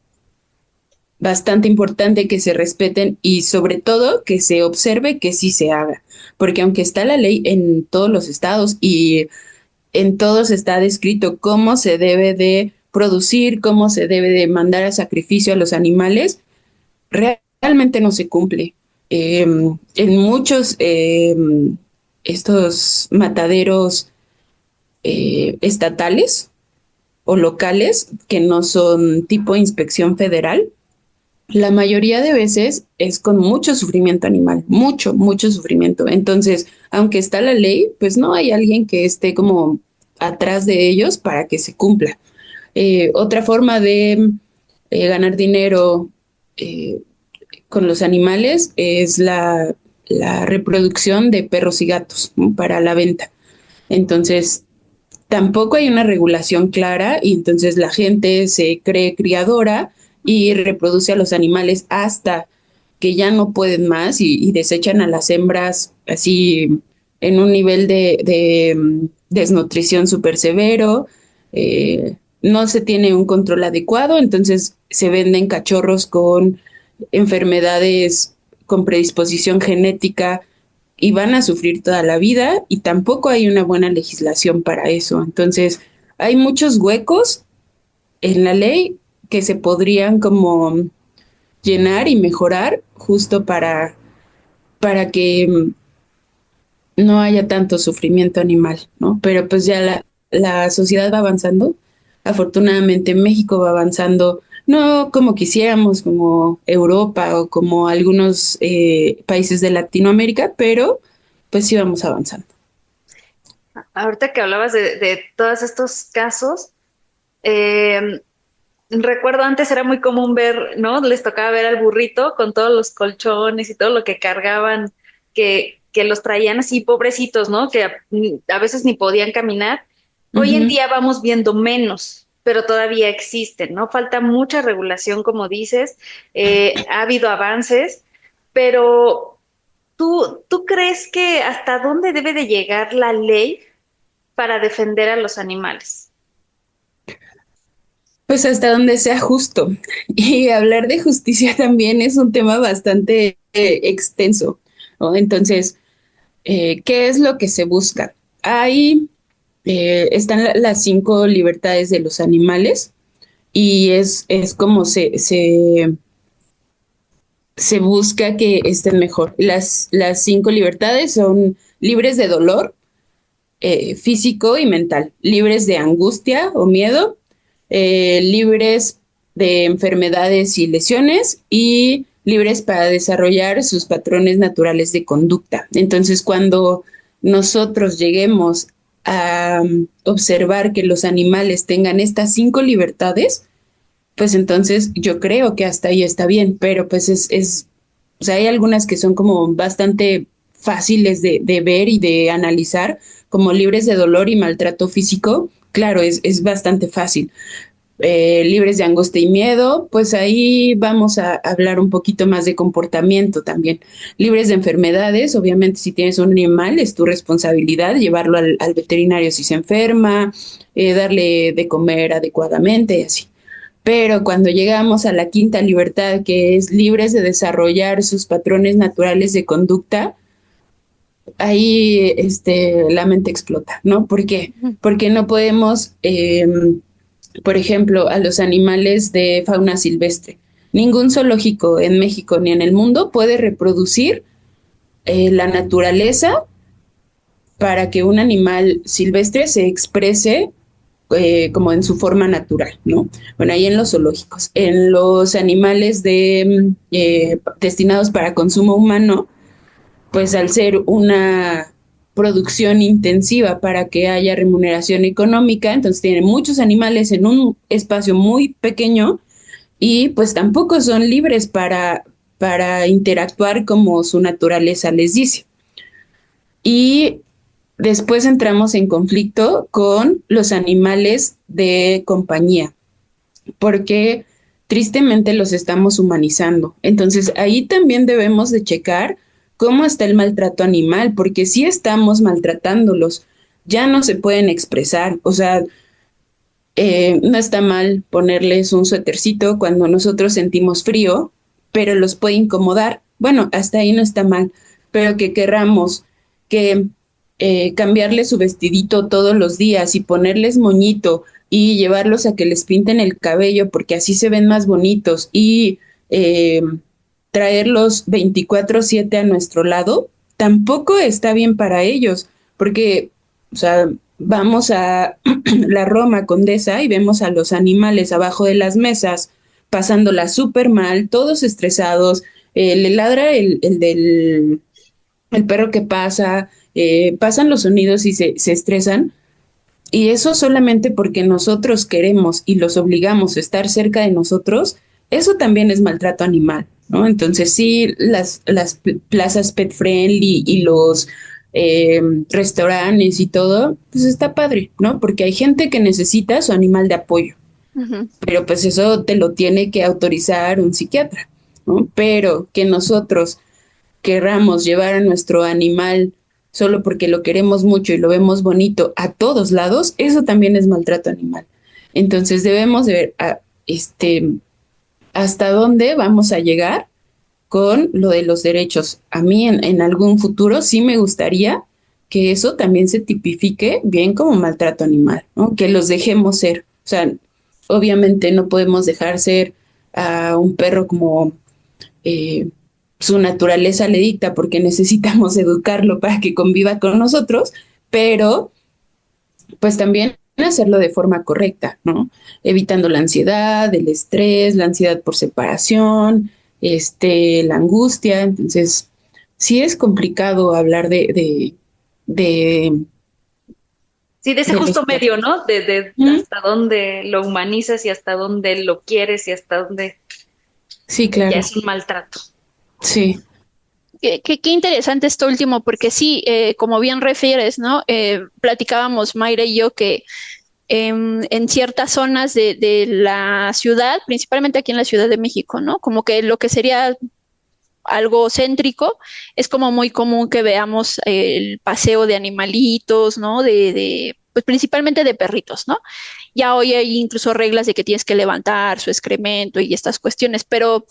bastante importante que se respeten y sobre todo que se observe que sí se haga, porque aunque está la ley en todos los estados y en todos está descrito cómo se debe de producir, cómo se debe de mandar a sacrificio a los animales, realmente no se cumple. En muchos estos mataderos estatales o locales que no son tipo inspección federal, la mayoría de veces es con mucho sufrimiento animal, mucho sufrimiento. Entonces, aunque está la ley, pues no hay alguien que esté como atrás de ellos para que se cumpla. Otra forma de ganar dinero con los animales es la reproducción de perros y gatos, ¿no? Para la venta. Entonces, tampoco hay una regulación clara y entonces la gente se cree criadora y reproduce a los animales hasta que ya no pueden más y desechan a las hembras así en un nivel de desnutrición súper severo. No se tiene un control adecuado, entonces se venden cachorros con enfermedades con predisposición genética y van a sufrir toda la vida y tampoco hay una buena legislación para eso. Entonces, hay muchos huecos en la ley que se podrían como llenar y mejorar justo para que no haya tanto sufrimiento animal, ¿no? Pero pues ya la sociedad va avanzando. Afortunadamente México va avanzando, no como quisiéramos, como Europa o como algunos países de Latinoamérica, pero pues sí vamos avanzando. Ahorita que hablabas de todos estos casos, recuerdo antes era muy común ver, ¿no? Les tocaba ver al burrito con todos los colchones y todo lo que cargaban, que los traían así pobrecitos, ¿no? Que a veces ni podían caminar. Hoy en día vamos viendo menos, pero todavía existen, ¿no? Falta mucha regulación, como dices, ha habido avances, pero ¿tú crees que hasta dónde debe de llegar la ley para defender a los animales? Pues hasta donde sea justo. Y hablar de justicia también es un tema bastante extenso, ¿no? Entonces, ¿qué es lo que se busca? Están las 5 libertades de los animales y es como se busca que estén mejor. Las 5 libertades son libres de dolor físico y mental, libres de angustia o miedo, libres de enfermedades y lesiones y libres para desarrollar sus patrones naturales de conducta. Entonces, cuando nosotros lleguemos a observar que los animales tengan estas 5 libertades, pues entonces yo creo que hasta ahí está bien, pero pues o sea, hay algunas que son como bastante fáciles de ver y de analizar, como libres de dolor y maltrato físico. Claro, es bastante fácil. Libres de angustia y miedo, pues ahí vamos a hablar un poquito más de comportamiento también. Libres de enfermedades, obviamente si tienes un animal es tu responsabilidad llevarlo al veterinario si se enferma, darle de comer adecuadamente y así. Pero cuando llegamos a la 5ª libertad, que es libres de desarrollar sus patrones naturales de conducta, ahí la mente explota, ¿no? ¿Por qué? Porque no podemos, por ejemplo, a los animales de fauna silvestre. Ningún zoológico en México ni en el mundo puede reproducir la naturaleza para que un animal silvestre se exprese como en su forma natural, ¿no? Bueno, ahí en los zoológicos. En los animales destinados para consumo humano, pues al ser una producción intensiva para que haya remuneración económica, entonces tienen muchos animales en un espacio muy pequeño y pues tampoco son libres para interactuar como su naturaleza les dice. Y después entramos en conflicto con los animales de compañía, porque tristemente los estamos humanizando. Entonces ahí también debemos de checar cómo está el maltrato animal, porque si estamos maltratándolos, ya no se pueden expresar. O sea, no está mal ponerles un suétercito cuando nosotros sentimos frío, pero los puede incomodar. Bueno, hasta ahí no está mal, pero que querramos que cambiarles su vestidito todos los días y ponerles moñito y llevarlos a que les pinten el cabello porque así se ven más bonitos y traerlos 24/7 a nuestro lado, tampoco está bien para ellos, porque, o sea, vamos a la Roma Condesa y vemos a los animales abajo de las mesas pasándola súper mal, todos estresados, le ladra el perro que pasa, pasan los sonidos y se estresan, y eso solamente porque nosotros queremos y los obligamos a estar cerca de nosotros, eso también es maltrato animal, ¿no? Entonces sí, las plazas pet friendly y los restaurantes y todo, pues está padre, ¿no? Porque hay gente que necesita su animal de apoyo, pero pues eso te lo tiene que autorizar un psiquiatra, ¿no? Pero que nosotros querramos llevar a nuestro animal solo porque lo queremos mucho y lo vemos bonito a todos lados, eso también es maltrato animal. Entonces debemos de ver hasta dónde vamos a llegar con lo de los derechos. A mí en algún futuro sí me gustaría que eso también se tipifique bien como maltrato animal, ¿no? Que los dejemos ser. O sea, obviamente no podemos dejar ser a un perro como su naturaleza le dicta porque necesitamos educarlo para que conviva con nosotros, pero pues también hacerlo de forma correcta, ¿no? Evitando la ansiedad, el estrés, la ansiedad por separación, la angustia. Entonces, sí es complicado hablar de sí, de ese justo medio, ¿no? De hasta dónde lo humanizas y hasta dónde lo quieres y hasta dónde sí, claro. ya es un maltrato. Sí. Qué interesante esto último, porque sí, como bien refieres, ¿no? Platicábamos Mayra y yo que en ciertas zonas de la ciudad, principalmente aquí en la Ciudad de México, ¿no? Como que lo que sería algo céntrico, es como muy común que veamos el paseo de animalitos, ¿no? Pues principalmente de perritos, ¿no? Ya hoy hay incluso reglas de que tienes que levantar su excremento y estas cuestiones, pero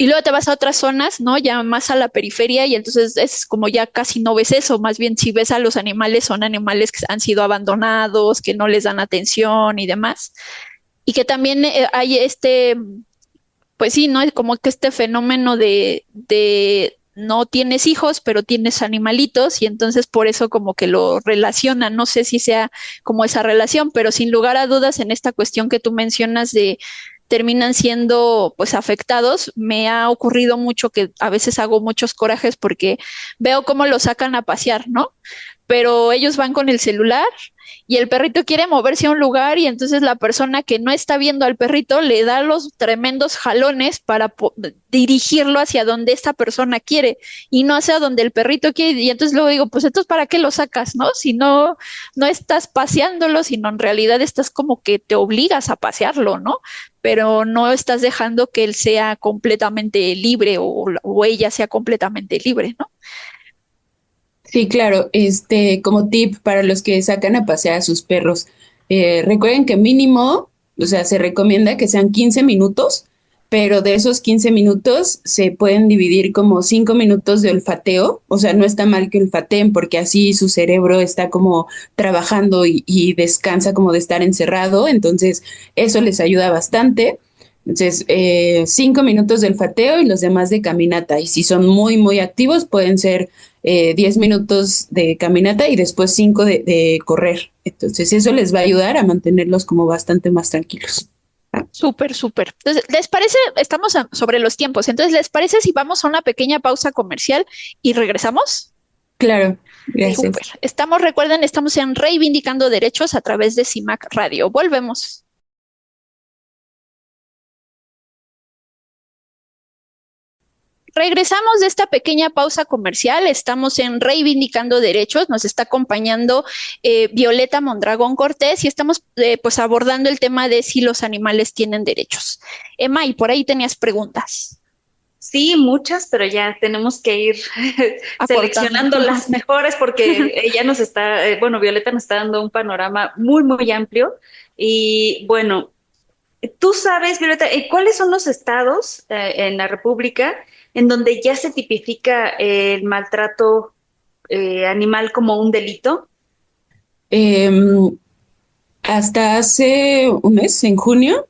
y luego te vas a otras zonas, ¿no? Ya más a la periferia y entonces es como ya casi no ves eso, más bien si ves a los animales son animales que han sido abandonados, que no les dan atención y demás. Y que también hay pues sí, ¿no? Como que este fenómeno de no tienes hijos, pero tienes animalitos y entonces por eso como que lo relacionan. No sé si sea como esa relación, pero sin lugar a dudas en esta cuestión que tú mencionas terminan siendo pues afectados. Me ha ocurrido mucho que a veces hago muchos corajes porque veo cómo lo sacan a pasear, ¿no? Pero ellos van con el celular y el perrito quiere moverse a un lugar y entonces la persona que no está viendo al perrito le da los tremendos jalones para dirigirlo hacia donde esta persona quiere y no hacia donde el perrito quiere. Y entonces luego digo, pues entonces ¿para qué lo sacas, no? Si no estás paseándolo, sino en realidad estás como que te obligas a pasearlo, ¿no? Pero no estás dejando que él sea completamente libre o ella sea completamente libre, ¿no? Sí, claro, como tip para los que sacan a pasear a sus perros, recuerden que mínimo, o sea, se recomienda que sean 15 minutos, pero de esos 15 minutos se pueden dividir como 5 minutos de olfateo, o sea, no está mal que olfateen porque así su cerebro está como trabajando y descansa como de estar encerrado, entonces eso les ayuda bastante. Entonces, 5 minutos de olfateo y los demás de caminata. Y si son muy, muy activos, pueden ser 10 minutos de caminata y después 5 de correr. Entonces, eso les va a ayudar a mantenerlos como bastante más tranquilos. Súper, súper. Entonces, ¿les parece? Estamos sobre los tiempos. Entonces, ¿les parece si vamos a una pequeña pausa comercial y regresamos? Claro, gracias. Súper. Recuerden, estamos en Reivindicando Derechos a través de CIMAC Radio. Volvemos. Regresamos de esta pequeña pausa comercial. Estamos en Reivindicando Derechos. Nos está acompañando Violeta Mondragón Cortés y estamos pues abordando el tema de si los animales tienen derechos. Emma, y por ahí tenías preguntas. Sí, muchas, pero ya tenemos que ir seleccionando las mejores porque ella nos está, Violeta nos está dando un panorama muy, muy amplio. Y bueno, tú sabes, Violeta, ¿cuáles son los estados en la República en donde ya se tipifica el maltrato animal como un delito? Hasta hace un mes, en junio,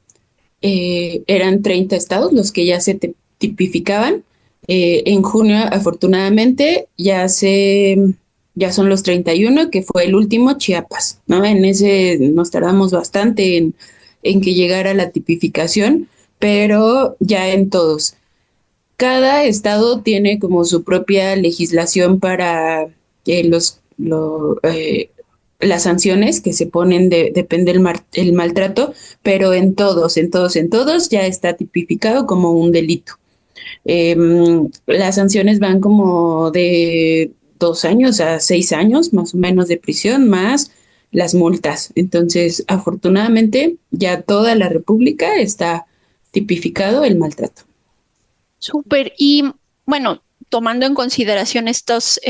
eran 30 estados los que ya se tipificaban. En junio, afortunadamente, ya son los 31, que fue el último, Chiapas, ¿no? En ese nos tardamos bastante en que llegara la tipificación, pero ya en todos. Cada estado tiene como su propia legislación para las sanciones que se ponen, depende el maltrato, pero en todos ya está tipificado como un delito. Las sanciones van como de 2 años a 6 años, más o menos, de prisión, más las multas. Entonces, afortunadamente, ya toda la República está tipificado el maltrato. Súper. Y bueno, tomando en consideración estos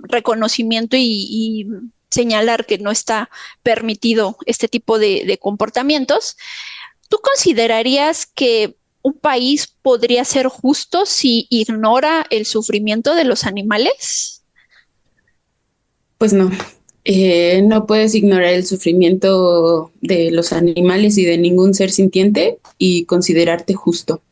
reconocimiento y señalar que no está permitido este tipo de comportamientos, ¿tú considerarías que un país podría ser justo si ignora el sufrimiento de los animales? Pues no. No puedes ignorar el sufrimiento de los animales y de ningún ser sintiente y considerarte justo.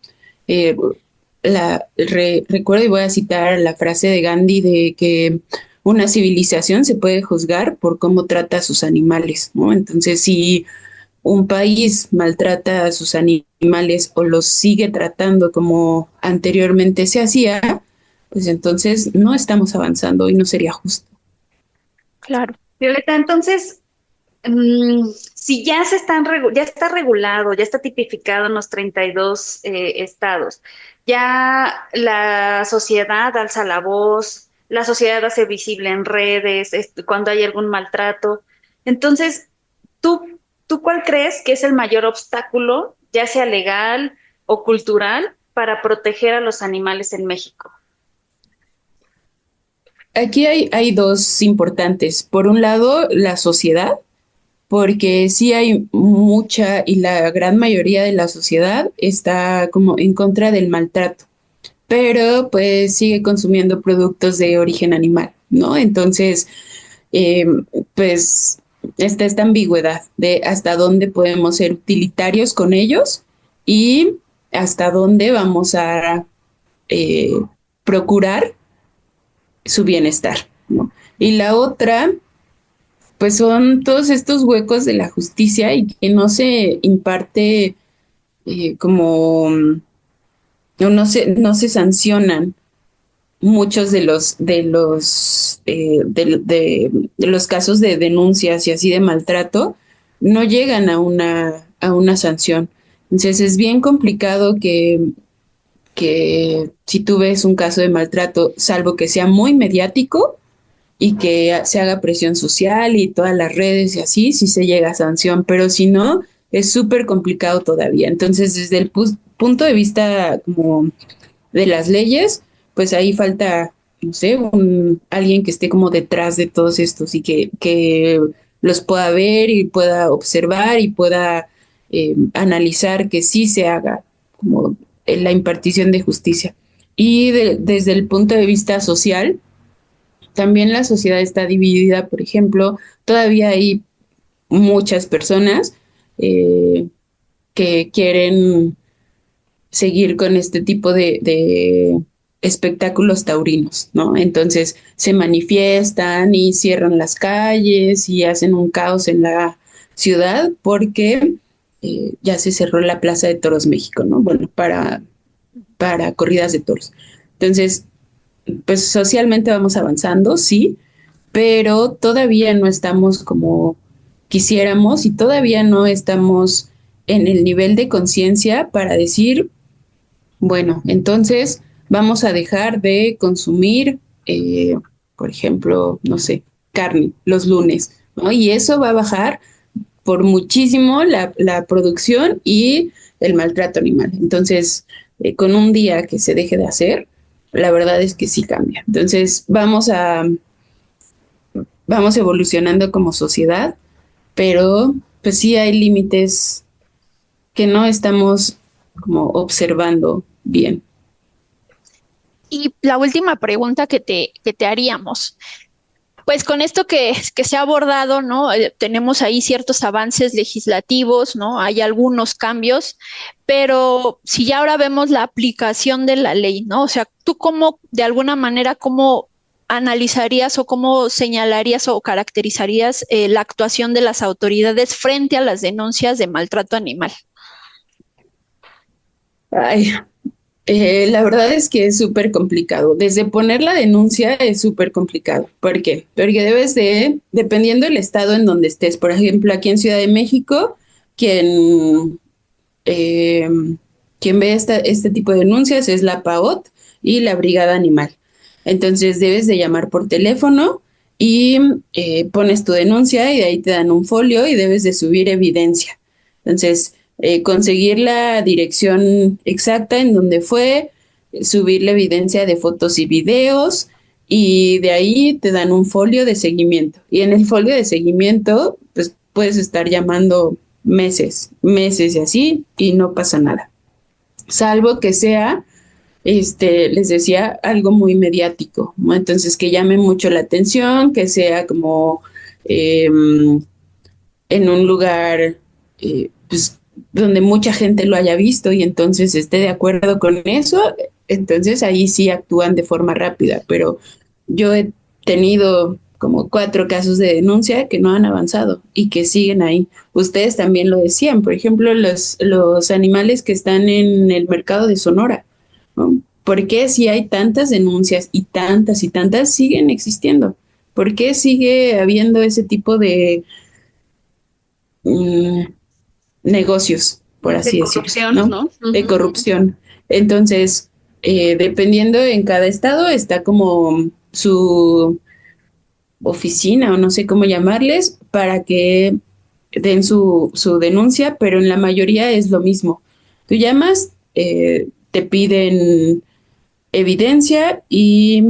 Recuerdo y voy a citar la frase de Gandhi de que una civilización se puede juzgar por cómo trata a sus animales, ¿no? Entonces, si un país maltrata a sus animales o los sigue tratando como anteriormente se hacía, pues entonces no estamos avanzando y no sería justo. Claro. Violeta, entonces, si ya ya está regulado, ya está tipificado en los 32 estados, ya la sociedad alza la voz, la sociedad hace visible en redes, cuando hay algún maltrato. Entonces, ¿tú cuál crees que es el mayor obstáculo, ya sea legal o cultural, para proteger a los animales en México? Aquí hay dos importantes. Por un lado, la sociedad, porque sí hay mucha y la gran mayoría de la sociedad está como en contra del maltrato, pero pues sigue consumiendo productos de origen animal, ¿no? Entonces, pues está esta ambigüedad de hasta dónde podemos ser utilitarios con ellos y hasta dónde vamos a procurar su bienestar, ¿no? Y la otra, pues son todos estos huecos de la justicia y que no se imparte como no se sancionan muchos de los casos de denuncias y así de maltrato, no llegan a una sanción. Entonces es bien complicado que si tú ves un caso de maltrato, salvo que sea muy mediático y que se haga presión social y todas las redes y así, sí se llega a sanción, pero si no, es súper complicado todavía. Entonces, desde el punto de vista como de las leyes, pues ahí falta, no sé, alguien que esté como detrás de todos estos y que los pueda ver y pueda observar y pueda analizar que sí se haga como la impartición de justicia. Y desde el punto de vista social, también la sociedad está dividida, por ejemplo, todavía hay muchas personas que quieren seguir con este tipo de espectáculos taurinos, ¿no? Entonces se manifiestan y cierran las calles y hacen un caos en la ciudad porque ya se cerró la Plaza de Toros México, ¿no? Bueno, para corridas de toros. Entonces, pues socialmente vamos avanzando, sí, pero todavía no estamos como quisiéramos y todavía no estamos en el nivel de conciencia para decir, bueno, entonces vamos a dejar de consumir, por ejemplo, no sé, carne los lunes, ¿no? Y eso va a bajar por muchísimo la producción y el maltrato animal. Entonces, con un día que se deje de hacer, la verdad es que sí cambia. Entonces, vamos evolucionando como sociedad, pero pues sí hay límites que no estamos como observando bien. Y la última pregunta que te haríamos, pues con esto que se ha abordado, ¿no? Tenemos ahí ciertos avances legislativos, ¿no? Hay algunos cambios, pero si ya ahora vemos la aplicación de la ley, ¿no? O sea, tú cómo, de alguna manera, cómo analizarías o cómo señalarías o caracterizarías la actuación de las autoridades frente a las denuncias de maltrato animal. Ay, la verdad es que es súper complicado. Desde poner la denuncia es súper complicado. ¿Por qué? Porque dependiendo del estado en donde estés, por ejemplo, aquí en Ciudad de México, quien, eh, quien ve este tipo de denuncias es la PAOT y la Brigada Animal. Entonces debes de llamar por teléfono y pones tu denuncia y de ahí te dan un folio y debes de subir evidencia. Entonces, conseguir la dirección exacta en donde fue, subir la evidencia de fotos y videos y de ahí te dan un folio de seguimiento. Y en el folio de seguimiento, pues puedes estar llamando meses y así y no pasa nada. Salvo que sea, les decía, algo muy mediático, ¿no? Entonces que llame mucho la atención, que sea como en un lugar, pues donde mucha gente lo haya visto y entonces esté de acuerdo con eso, entonces ahí sí actúan de forma rápida, pero yo he tenido como 4 casos de denuncia que no han avanzado y que siguen ahí. Ustedes también lo decían, por ejemplo, los animales que están en el mercado de Sonora, ¿no? ¿Por qué si hay tantas denuncias y tantas siguen existiendo? ¿Por qué sigue habiendo ese tipo de negocios, por así decirlo, ¿no? De corrupción. Entonces, dependiendo en cada estado, está como su oficina o no sé cómo llamarles para que den su denuncia, pero en la mayoría es lo mismo. Tú llamas, te piden evidencia y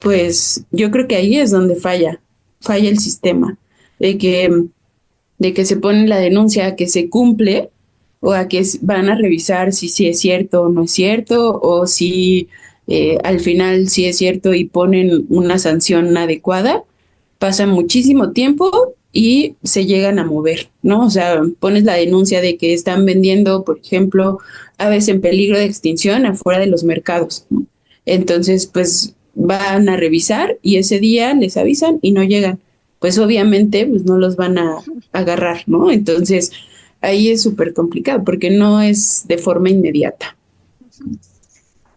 pues yo creo que ahí es donde falla el sistema, de que se pone la denuncia a que se cumple o a que van a revisar si sí es cierto o no es cierto o si al final sí es cierto y ponen una sanción adecuada, pasa muchísimo tiempo y se llegan a mover, ¿no? O sea, pones la denuncia de que están vendiendo, por ejemplo, aves en peligro de extinción afuera de los mercados, ¿no? Entonces, pues van a revisar y ese día les avisan y no llegan. Pues obviamente pues no los van a agarrar, ¿no? Entonces ahí es súper complicado porque no es de forma inmediata.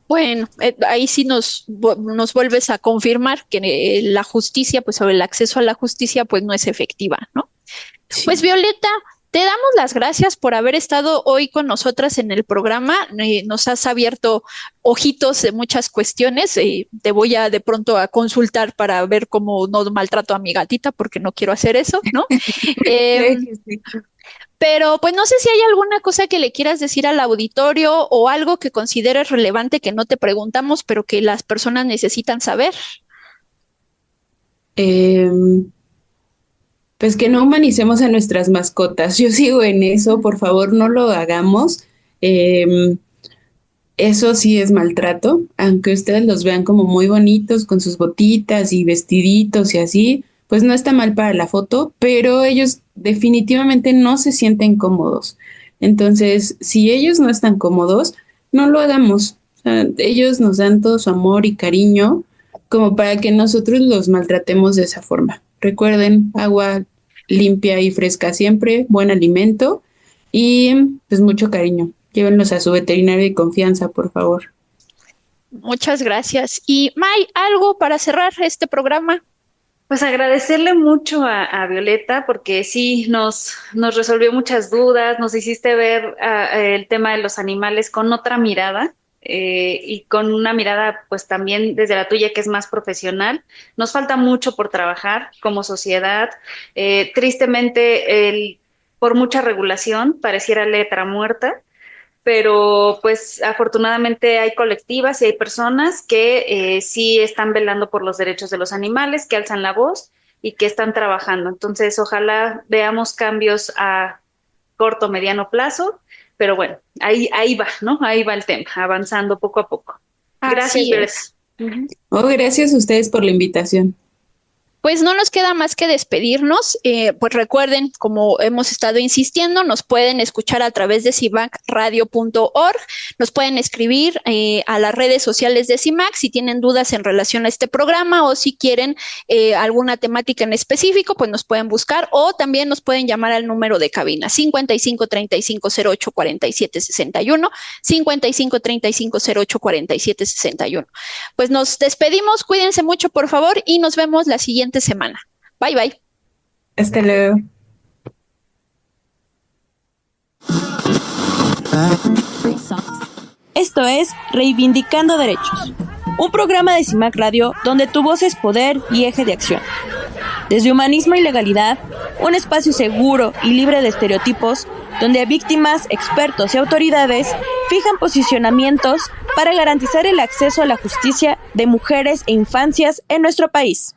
Bueno, ahí sí nos vuelves a confirmar que la justicia, pues sobre el acceso a la justicia, pues no es efectiva, ¿no? Sí. Pues Violeta, te damos las gracias por haber estado hoy con nosotras en el programa. Nos has abierto ojitos de muchas cuestiones. Te voy a de pronto a consultar para ver cómo no maltrato a mi gatita, porque no quiero hacer eso, ¿no? Pero pues no sé si hay alguna cosa que le quieras decir al auditorio o algo que consideres relevante que no te preguntamos, pero que las personas necesitan saber. Pues que no humanicemos a nuestras mascotas. Yo sigo en eso, por favor, no lo hagamos. Eso sí es maltrato, aunque ustedes los vean como muy bonitos con sus botitas y vestiditos y así, pues no está mal para la foto, pero ellos definitivamente no se sienten cómodos. Entonces, si ellos no están cómodos, no lo hagamos. O sea, ellos nos dan todo su amor y cariño como para que nosotros los maltratemos de esa forma. Recuerden, agua limpia y fresca siempre, buen alimento y pues mucho cariño. Llévenlos a su veterinario de confianza, por favor. Muchas gracias. Y May, ¿algo para cerrar este programa? Pues agradecerle mucho a Violeta porque sí nos resolvió muchas dudas, nos hiciste ver el tema de los animales con otra mirada. Y con una mirada pues también desde la tuya que es más profesional. Nos falta mucho por trabajar como sociedad. Tristemente por mucha regulación pareciera letra muerta, pero pues afortunadamente hay colectivas y hay personas que sí están velando por los derechos de los animales, que alzan la voz y que están trabajando. Entonces ojalá veamos cambios a corto, mediano plazo. Pero bueno, ahí va, ¿no? Ahí va el tema, avanzando poco a poco. Gracias. Gracias a ustedes por la invitación. Pues no nos queda más que despedirnos. Pues recuerden, como hemos estado insistiendo, nos pueden escuchar a través de cimacradio.org, nos pueden escribir a las redes sociales de CIMAC si tienen dudas en relación a este programa o si quieren alguna temática en específico, pues nos pueden buscar o también nos pueden llamar al número de cabina 55 35 08 47 61, 55 35 08 47 61. Pues nos despedimos, cuídense mucho por favor y nos vemos la siguiente semana. Bye, bye. Hasta luego. Esto es Reivindicando Derechos, un programa de CIMAC Radio donde tu voz es poder y eje de acción. Desde humanismo y legalidad, un espacio seguro y libre de estereotipos, donde víctimas, expertos y autoridades fijan posicionamientos para garantizar el acceso a la justicia de mujeres e infancias en nuestro país.